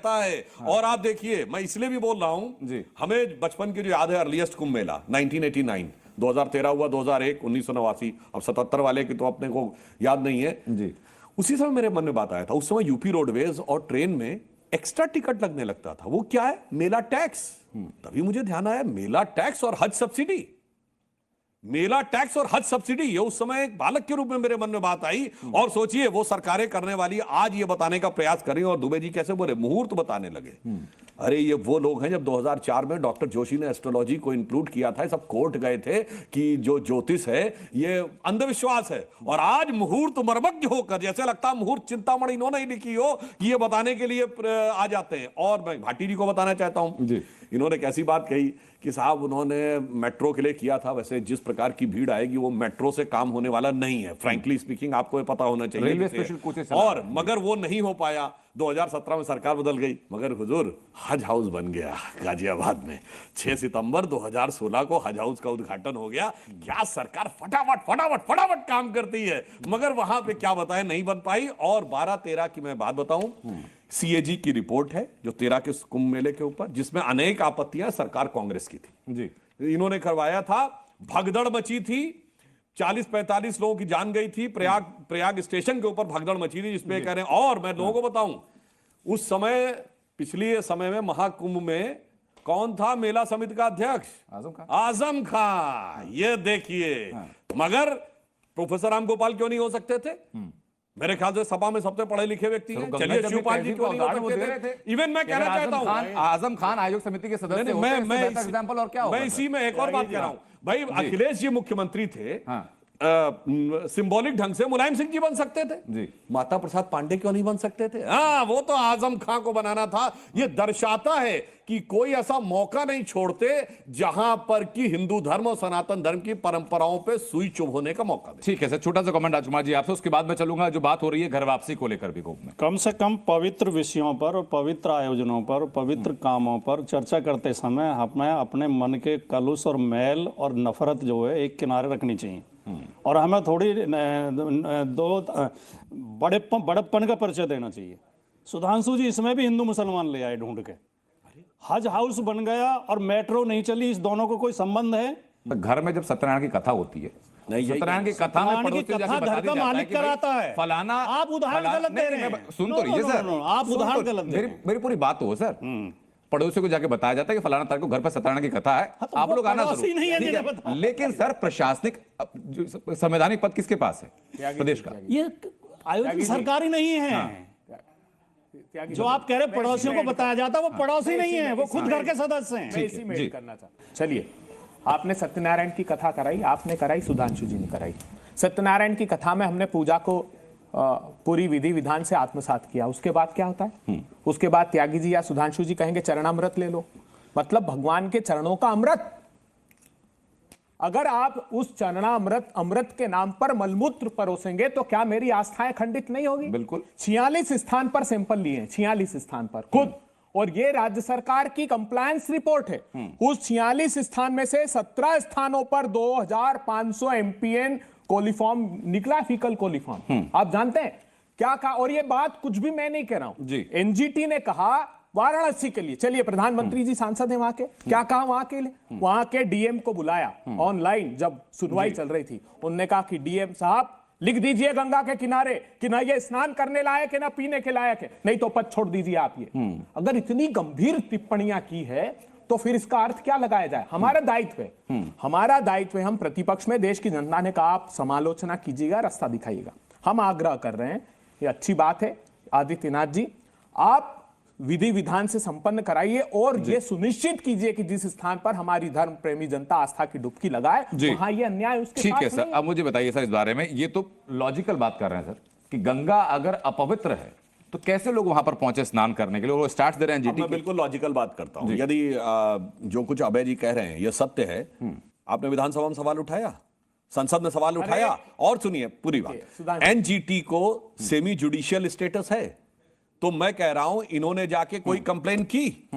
रहता है। और आप देखिए, मैं इसलिए भी बोल रहा हूं जी। हमें बचपन की जो याद है, अर्लीस्ट कुंभ मेला 1989, 2013 हुआ, 2001, 1989, अब 77 वाले की तो अपने को याद नहीं है जी। उसी समय मेरे मन में बात आया था। उस समय यूपी रोडवेज और ट्रेन में एक्स्ट्रा टिकट लगने लगता था। वो क्या है? मेला टैक्स। तभी मुझे ध्यान आया, मेला टैक्स और हज सब्सिडी। मेला टैक्स और हज सब्सिडी, ये उस समय एक बालक के रूप में मेरे मन में बात आई। और सोचिए, वो सरकारें करने वाली आज ये बताने का प्रयास कर रही हैं, और दुबे जी कैसे बोले, मुहूर्त बताने लगे। अरे ये वो लोग हैं, जब 2004 में डॉक्टर जोशी ने एस्ट्रोलॉजी को इंक्लूड किया था, सब कोर्ट गए थे कि जो ज्योतिष है ये अंधविश्वास है। और आज मुहूर्त मर्मज्ञ होकर, जैसे लगता है मुहूर्त चिंतामणि इन्होंने ही लिखी हो, कि ये बताने के लिए आ जाते हैं। और मैं भाटी जी को बताना चाहता हूं, इन्होंने कैसी बात कही कि साहब उन्होंने मेट्रो के लिए किया था, वैसे जिस प्रकार की भीड़ आएगी वो मेट्रो से काम होने वाला नहीं है। फ्रैंकली स्पीकिंग, आपको ये पता होना चाहिए। रेलवे स्पेशल कोचेस और मगर वो नहीं हो पाया। 2017 में सरकार बदल गई, मगर हुजूर हज हाउस बन गया गाजियाबाद में। 6 सितंबर 2016 को हज हाउस का उद्घाटन हो गया। क्या सरकार फटाफट फटाफट फटाफट काम करती है, मगर वहां पे क्या बताएं, नहीं बन पाई। और 12-13 की मैं बात बताऊं, सीएजी की रिपोर्ट है जो 13 के कुंभ मेले के ऊपर, जिसमें अनेक आपत्तियां सरकार कांग्रेस की थी। जी। इन्होंने करवाया था, भगदड़ मची थी, 40-45 लोगों की जान गई थी। प्रयाग स्टेशन के ऊपर भगदड़ मची थी, जिसमें कह रहे हैं। और मैं लोगों को बताऊं, उस समय पिछले समय में महाकुंभ में कौन था मेला समिति का अध्यक्ष? आजम खान। ये देखिए, मगर प्रोफेसर राम गोपाल क्यों नहीं हो सकते थे? मेरे ख्याल से सभा में सबसे पढ़े लिखे व्यक्ति हैं। चलिए शिवपाल जी क्यों नहीं हो सकते थे? इवन मैं कहना चाहता हूं, आजम खान आयोग समिति के सदस्य होते हैं, इससे बेहतर एग्जांपल और क्या होगा? मैं इसी में एक और बात कह रहा हूं भाई, अखिलेश जी मुख्यमंत्री थे, सिंबॉलिक ढंग से मुलायम सिंह जी बन सकते थे जी। माता प्रसाद पांडे क्यों नहीं बन सकते थे? हाँ, वो तो आजम खान को बनाना था। ये दर्शाता है कि कोई ऐसा मौका नहीं छोड़ते जहां पर कि हिंदू धर्म और सनातन धर्म की परंपराओं पे सुई चुभ होने का मौका दे। ठीक है सर, छोटा सा कमेंट राजकुमार जी आपसे, उसके बाद मैं चलूंगा जो बात हो रही है घर वापसी को लेकर भी कुंभ में। कम से कम पवित्र विषयों पर और पवित्र आयोजनों पर, पवित्र कामों पर चर्चा करते समय हमें अपने मन के कलुष और मैल और नफरत जो है एक किनारे रखनी चाहिए। और हमें थोड़ी बड़प्पन का परिचय देना चाहिए। सुधांशु जी इसमें भी हिंदू मुसलमान ले आए ढूंढ के। हज हाउस बन गया और मेट्रो नहीं चली, इस दोनों को कोई संबंध है? तो घर में जब सत्यनारायण की कथा होती है, सत्यनारायण की कथा में पड़ोसी जाके बता दिया जाता है कि कराता है, फलाना, आप उदाहरण गलत दे रहे हैं। सुन तो रहिए सर, आप उदाहरण गलत दे रहे हैं। मेरी पूरी बात हो सर। पड़ोसी को जाके बताया जाता है कि फलाना तारीख को घर पर सत्यनारायण की कथा है, तो आप लोग आना जरूर। नहीं है, ठीक है, लेकिन सर प्रशासनिक संवैधानिक पद किसके पास है प्रदेश का? ये आयोजन सरकारी नहीं है। जो आप कह रहे पड़ोसियों को बताया जाता है, वो पड़ोसी नहीं है, वो खुद घर के सदस्य हैं। इसी में करना चाहता। चलिए, आपने सत्यनारायण की कथा कराई, आपने कराई, सुधांशु जी ने कराई। सत्यनारायण की कथा में हमने पूजा को पूरी विधि विधान से आत्मसात किया। उसके बाद क्या होता है? उसके बाद त्यागी जी या सुधांशु जी कहेंगे चरणामृत ले लो, मतलब भगवान के चरणों का अमृत। अगर आप उस चरणामृत अमृत के नाम पर मलमूत्र परोसेंगे तो क्या मेरी आस्थाएं खंडित नहीं होगी? बिल्कुल। 46 स्थान पर सैंपल लिए हैं, 46 स्थान पर खुद। और ये राज्य सरकार की कंप्लायंस रिपोर्ट है। उस 46 स्थान में से 17 स्थानों पर 2500 एमपीएन कोलिफॉर्म निकला, फीकल कोलिफॉर्म। आप जानते हैं क्या कहा? और ये बात कुछ भी मैं नहीं कह रहा हूं, एनजीटी ने कहा वाराणसी के लिए। चलिए, प्रधानमंत्री जी सांसद हैं वहां के, क्या कहा वहां के लिए? वहां के डीएम को बुलाया ऑनलाइन जब सुनवाई चल रही थी। उन्होंने कहा कि डीएम साहब लिख दीजिए गंगा के किनारे कि ना ये स्नान करने लायक है ना पीने के लायक है, नहीं तो पद छोड़ दीजिए आप ये। अगर इतनी गंभीर टिप्पणियां की है तो फिर इसका अर्थ क्या लगाया जाए? हमारा दायित्व है, हमारा दायित्व है। हम प्रतिपक्ष में, देश की जनता ने कहा आप समालोचना कीजिएगा, रास्ता दिखाइएगा। हम आग्रह कर रहे हैं, ये अच्छी बात है आदित्यनाथ जी, आप विधि विधान से संपन्न कराइए और ये सुनिश्चित कीजिए कि जिस स्थान पर हमारी धर्म प्रेमी जनता आस्था की डुबकी लगाए वहां ये अन्याय उसके ठीक साथ है सर। अब मुझे बताइए सर इस बारे में, ये तो लॉजिकल बात कर रहे हैं सर कि गंगा अगर अपवित्र है तो कैसे लोग वहां पर पहुंचे स्नान करने के लिए? वो स्टार्ट दे रहे हैं जीटी। मैं बिल्कुल लॉजिकल बात करता हूं। यदि जो कुछ अभय जी कह रहे हैं ये सत्य है, आपने विधानसभा में सवाल उठाया, संसद में सवाल उठाया, और सुनिए पूरी बात, एनजीटी को सेमी जुडिशियल स्टेटस है। तो मैं कह रहा हूं इन्होंने जाके कोई कंप्लेन की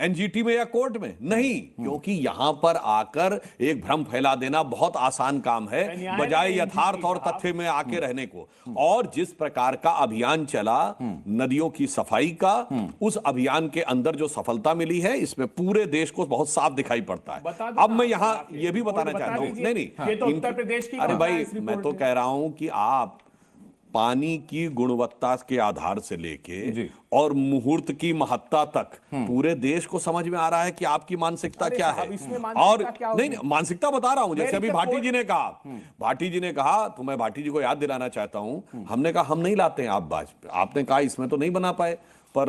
एनजीटी में या कोर्ट में नहीं, क्योंकि यहां पर आकर एक भ्रम फैला देना बहुत आसान काम है बजाय यथार्थ और तथ्य में आके रहने को। और जिस प्रकार का अभियान चला नदियों की सफाई का, उस अभियान के अंदर जो सफलता मिली है इसमें पूरे देश को बहुत साफ दिखाई पड़ता है। अब मैं यहां यह भी बताना चाहता हूं, नहीं ये तो उत्तर प्रदेश की अरे भाई compliance मैं report तो है। कह रहा हूं कि आप पानी की गुणवत्ता के आधार से लेके और मुहूर्त की महत्ता तक पूरे देश को समझ में आ रहा है कि आपकी मानसिकता अरे क्या साहब, है। इसमें मानसिकता और क्या होगी? नहीं मानसिकता बता रहा हूं, जैसे अभी मेरी भाटी तो जी ने कहा, भाटी जी ने कहा, तो मैं भाटी जी को याद दिलाना चाहता हूं, हमने कहा हम नहीं लाते हैं आप बाज, आपने कहा इसमें तो नहीं बना पाए, पर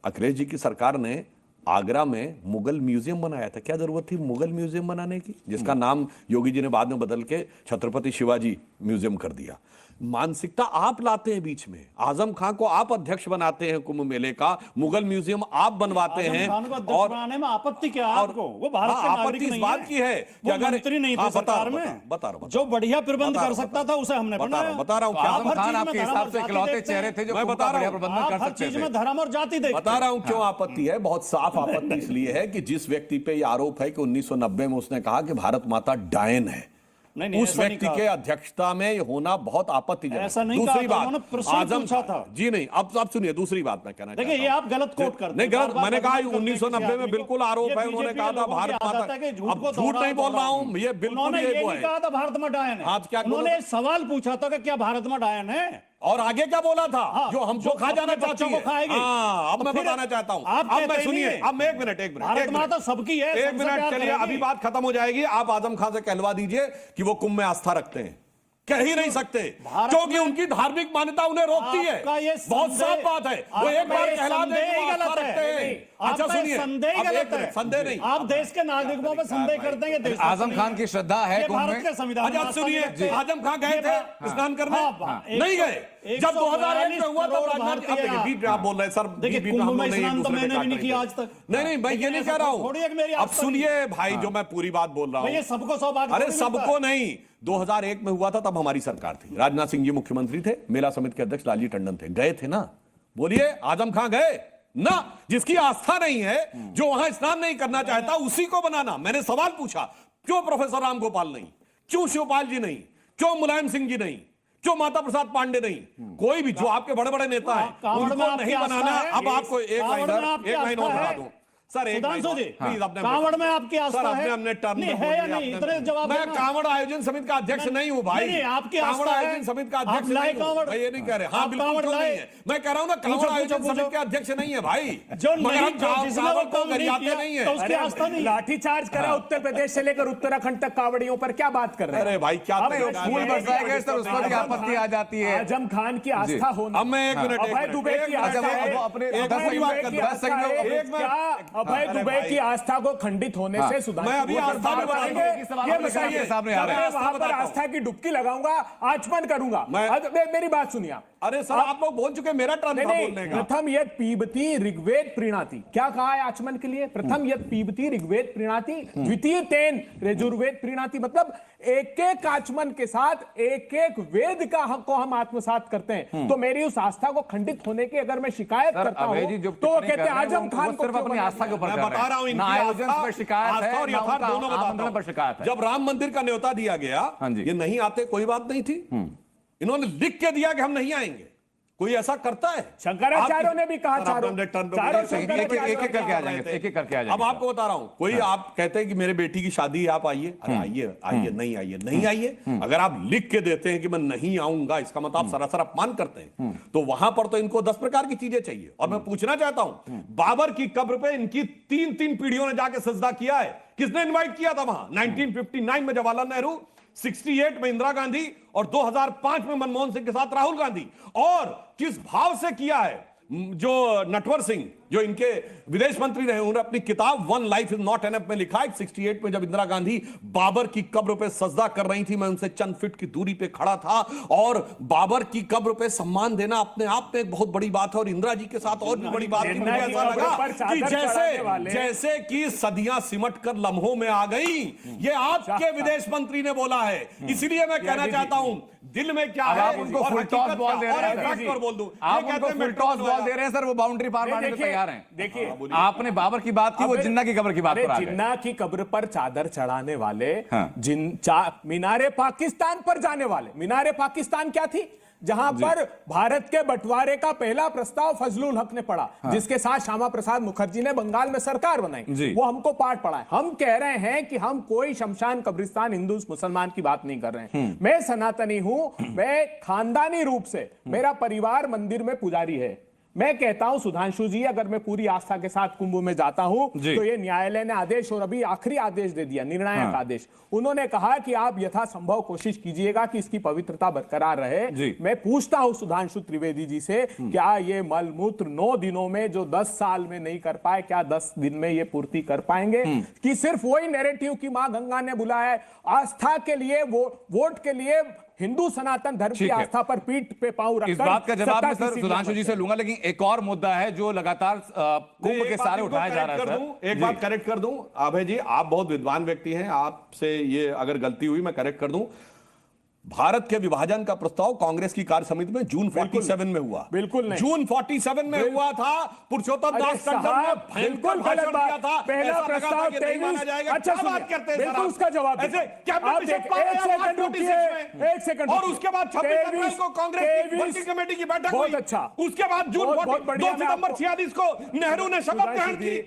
अखिलेश जी की सरकार ने आगरा में मुगल म्यूजियम बनाया था। क्या जरूरत थी मुगल म्यूजियम बनाने की, जिसका नाम योगी जी ने बाद में बदल के छत्रपति शिवाजी म्यूजियम कर दिया। मानसिकता आप लाते हैं बीच में, आजम खां को आप अध्यक्ष बनाते हैं कुंभ मेले का, मुगल म्यूजियम आप बनवाते हैं। खान को अध्यक्ष बनाने में आपत्ति क्या है आपको? वो भारत के आपत्ति नागरिक इस नहीं बात है। की है कि वो अगर मंत्री नहीं थे सरकार में, बता रहा हूं जो बढ़िया प्रबंध बता कर रहा हूं, सकता था उसे हमने बनाया। बता रहा हूं तो क्या आजम हर खान चीज में आपके धर्म हिसाब और से जाति इकलौते देखते चेहरे हैं। थे जो मैं कुंभ बता का रहा बढ़िया हूं, प्रबंधन कर हर सकते चीज थे। में धर्म और जाति देखते बता हैं। रहा हूं क्यों आपत्ति है। बहुत साफ आपत्ति इसलिए है कि जिस व्यक्ति पे यह आरोप है कि 1990 में उसने कहा कि भारत माता डायन है, नहीं, उस ऐसा नहीं व्यक्ति कहा। के अध्यक्षता में ये होना बहुत आपत्तिजनक है। ऐसा नहीं दूसरी कहा था, बात, उन्होंने प्रश्न पूछा था। जी नहीं, अब सुनिए दूसरी बात मैं कहना देखिए चाहता ये हूं। आप गलत कोट करते हैं। नहीं गलत, बार-बार मैंने कहा बदनाम करते हैं 1990 किसी में आदमी को। बिल्कुल आरोप ये है, उन्होंने बीजेपी कहा के था लोगों की भारत माता, आदत है कि झूठ अब को झूठ नहीं बोल रहा हूं, ये बिल्कुल उन्होंने ये ये वो नहीं है। कहा था भारत में डायन है। आप क्या उन्होंने एक सवाल पूछा था कि क्या भारत में डायन है? और आगे क्या बोला था? हाँ, जो हमको जो खा जाना अपने चाहती बच्चों है। को खाएगी। हाँ, अब तो मैं फिर बताना चाहता हूं। आप अब कहते मैं ही सुनिए, नहीं है। अब एक मिनट भारत माता सबकी है, एक सबसे मिनट प्यार चलिए, करेगी। अभी बात खत्म हो जाएगी। आप आजम खान से कहलवा दीजिए कि वो कुंभ में आस्था रखते हैं। कह ही नहीं सकते क्योंकि उनकी धार्मिक मान्यता उन्हें रोकती है। आपका ये बहुत साफ संदेह- बात है। वो एक आपका बार ये कहला दे संदेह कि वो ही आस्था गलत है। रखते हैं। नहीं, अच्छा आपका ये सुनिए, संदेह ही अब एक गलत है। मिनट, संदेह नहीं। आप देश के नागरिकों में संदेह करते हैं। देश आजम खान की श्रद्धा है ये कुंभ भारत में। के संविधान में अच्छा आस्था सुनिए, नहीं रखते। आजम खान गए ये थे बात- स्नान करने? हाँ, नहीं गए। जब 2001 में हुआ तब राजनाथ, अब देखिए बीच में आप बोल रहे हैं सर, देखिए, बीच में हम कुंभ लोग में नहीं एक स्नान तो दूसरे पे मैंने भी काट नहीं रहे किया थे। आज तक। नहीं मैं ये नहीं कह रहा थोड़ी एक मेरी हूं। अब आस्था सुनिए भाई, जो मैं पूरी बात बोल रहा भाई, ये हूं। सबको सौभाग्य अरे थोड़ी मिलता है। सबको नहीं, 2001 में हुआ था तब हमारी सरकार थी, राजनाथ सिंह जी मुख्यमंत्री थे, मेला समिति के अध्यक्ष लालजी टंडन थे। गए थे ना? बोलिए, आजम खान गए ना? जिसकी आस्था नहीं है, जो वहां स्नान नहीं करना चाहता, उसी को बनाना। मैंने सवाल पूछा, क्यों प्रोफेसर राम गोपाल नहीं, क्यों शिवपाल जी नहीं, क्यों मुलायम सिंह जी नहीं, क्यों माता प्रसाद पांडे नहीं? कोई भी जो आपके बड़े बड़े नेता हैं कांवड़ में उनको आपकी नहीं आस्था बनाना। है? अब आपको एक कांवड़ लाइन में आपकी एक लाइन और आस्था बता है? दूं सर, एक सुधांशु लाइन जी, और, प्लीज अपने कांवड़ में आपकी आस्था सर, है? अपने अपने टर्न नहीं, पे है या बोलिए, नहीं? अपने- इतने जवाब मैं देना। कांवड़ आयोजन समिति का अध्यक्ष नहीं हूं भाई। नहीं, आपकी कांवड़ आस्था है। आयोजन समिति का आप अध्यक्ष लाए नहीं हूं। कांवड़। मैं ये नहीं कह रहे, हाँ आप बिल्कुल कांवड़ क्यों लाए। नहीं है। मैं कह रहा हूं ना, कांवड़ पूछो, आयोजन पूछो। समिति के अध्यक्ष नहीं है भाई। जो मगर नहीं, हम जो जिसने कांवड़ वो को काम नहीं गरियाते किया, नहीं है। तो उसकी आस्था नहीं। लाठीचार्ज करा उत्तर प्रदेश से लेकर उत्तराखंड तक कांवड़ियों पर, क्या बात कर रहे हैं? अरे भाई, क्या अब तरीका मैं है? फूल ये- बरसाएंगे सर, उस पर क्या आपत्ति आ जाती है? आजम खान की आस्था होना। अब मैं एक मिनट, एक अभय मिनट, दुबे एक की मिनट, आस्था अच्छा, है। वो अपने अभय 10 सेकंड दुबे बात की कर, 10 आस्था सेकंड है। एक मिनट। क्या अभय अरे दुबे भाई। की आस्था को खंडित होने से सुधांशु मैं अभी आस्था बात में बताऊंगा। करेंगे? एक सवाल ये आपके बताइए, सामने आ रहा है। मैं वहां पर आस्था की डुबकी लगाऊंगा, आचमन करूंगा। मैं- मेरी बात सुनिए आप। अरे सर, आप लोग बोल चुके, मेरा टर्न था नहीं, बोलने का। प्रथम यद पीबती ऋग्वेद प्रीणाति, क्या कहा है आचमन के लिए? प्रथम यद पीबती ऋग्वेद प्रीणाति, द्वितीय तेन यजुर्वेद प्रीणाति। मतलब एक एक आचमन के साथ एक एक वेद का को हम आत्मसात करते हैं। तो मेरी उस आस्था को खंडित होने की अगर मैं शिकायत सर, करता अभय हूं जी जो तो वो टिप्पणी कहते कर हैं रहे हैं, आजम वो खान को सिर्फ क्यों अपनी बना आस्था के ऊपर मैं कर रहे हैं। बता रहा हूं, इनकी ना आयोजन आस्था- पर शिकायत आस्था है, और ना यथार्थ उनका दोनों बताता आमंत्रण हूं। पर शिकायत है। जब राम मंदिर का न्योता दिया गया, हाँ जी। ये नहीं आते कोई बात नहीं थी, इन्होंने लिख के दिया कि हम नहीं आएंगे। कोई ऐसा करता है? शंकराचार्यों ने भी कहा, सर, चारों आपने टर्न पे चारों बोला। एक एक करके आ जाएंगे, एक एक करके आ अब जाएंगे। आपको बता रहा हूं, कोई आप कहते हैं कि मेरे बेटी की शादी है, आप आइए। अरे आइए, आइए, नहीं आइए, नहीं आइए। अगर आप लिख के देते हैं कि मैं नहीं आऊंगा, इसका मतलब आप सरासर अपमान करते हैं। तो वहां पर तो इनको 10 प्रकार की चीजें चाहिए। और मैं पूछना चाहता हूं, बाबर की कब्र पे इनकी 3 पीढ़ियों ने जाके सजदा किया है। किसने इन्वाइट किया था वहां? 1959 में जवाहरलाल नेहरू, 68 में इंदिरा गांधी और 2005 में मनमोहन सिंह के साथ राहुल गांधी। और किस भाव से किया है जो नटवर सिंह, जो इनके विदेश मंत्री रहे, उन्होंने अपनी किताब one life is not enough में लिखा है, 68 में जब इंदिरा गांधी बाबर की कब्र पे सजदा कर रही थी, मैं उनसे चंद फीट की दूरी पे खड़ा था। और बाबर की कब्र पे सम्मान देना अपने आप में एक बहुत बड़ी बात है। और इंदिरा जी के साथ और भी बड़ी बात थी, मुझे ऐसा लगा कि जैसे कि सदियां सिमट कर लम्हों में आ गई। ये आपके विदेश मंत्री ने बोला है। इसलिए मैं कहना चाहता हूं, दिल में क्या है आप उनको और फुल टॉस हकीकत बॉल क्या, दे और रहे एक हैं। फैक्ट और बोल दूं, आप ये कहते उनको हैं फुल मैं टॉस बॉल सवाल दे रहे हैं सर, वो बाउंड्री पार मारने को देखिए, तैयार हैं। देखिए आपने बाबर की बात की, वो जिन्ना की कब्र की बात पर आ गए। जिन्ना की कब्र पर चादर चढ़ाने वाले, हाँ। मीनारे पाकिस्तान पर जाने वाले। मीनारे पाकिस्तान क्या थी? जहां पर भारत के बंटवारे का पहला प्रस्ताव फजलुल हक ने पढ़ा, जिसके साथ श्यामा प्रसाद मुखर्जी ने बंगाल में सरकार बनाई, वो हमको पाठ पढ़ाए। हम कह रहे हैं कि हम कोई शमशान कब्रिस्तान हिंदू मुसलमान की बात नहीं कर रहे हैं। मैं सनातनी हूं, मैं खानदानी रूप से, मेरा परिवार मंदिर में पुजारी है। मैं कहता हूं सुधांशु जी, अगर मैं पूरी आस्था के साथ कुंभ में जाता हूं तो ये न्यायालय ने आदेश, और अभी आखिरी आदेश दे दिया, निर्णायक आदेश। उन्होंने कहा कि आप यथासंभव कोशिश कीजिएगा कि इसकी पवित्रता बरकरार रहे। मैं पूछता हूं सुधांशु त्रिवेदी जी से, क्या ये मलमूत्र 9 दिनों में जो 10 साल में नहीं कर पाए, क्या 10 दिन में ये पूर्ति कर पाएंगे? कि सिर्फ वही नैरेटिव की मां गंगा ने बुलाया है, आस्था के लिए, वोट के लिए, हिंदू सनातन धर्म की आस्था पर पीठ पे पांव रखकर इस बात का जवाब मैं सर सुधांशु जी से लूंगा। लूंगा, लेकिन एक और मुद्दा है जो लगातार कुंभ के सारे उठाया जा रहा है सर। एक बात करेक्ट कर दूं अभय जी, आप बहुत विद्वान व्यक्ति हैं, आपसे ये अगर गलती हुई मैं करेक्ट कर दूं। भारत के विभाजन का प्रस्ताव कांग्रेस की कार्य समिति में जून 47 में हुआ। बिल्कुल नहीं। जून 47 में हुआ था। पुरुषोत्तम दास टंडन ने बिल्कुल भाषण दिया था, पहला ऐसा लगा था प्रस्ताव कि नहीं माना जाएगा। अच्छा, क्या बात करते हैं सर बिल्कुल आप? उसका जवाब ऐसे कैबिनेट आप मिशन एक पास आया सेकंड 46 रुकिए, में। एक सेकंड और रुकिए। उसके बाद 26 अप्रैल को कांग्रेस की वर्किंग कमेटी की बैठक बहुत हुई। अच्छा। उसके बाद जून बहुत बढ़िया, 2 सितंबर 46 को नेहरू ने शपथ ग्रहण की।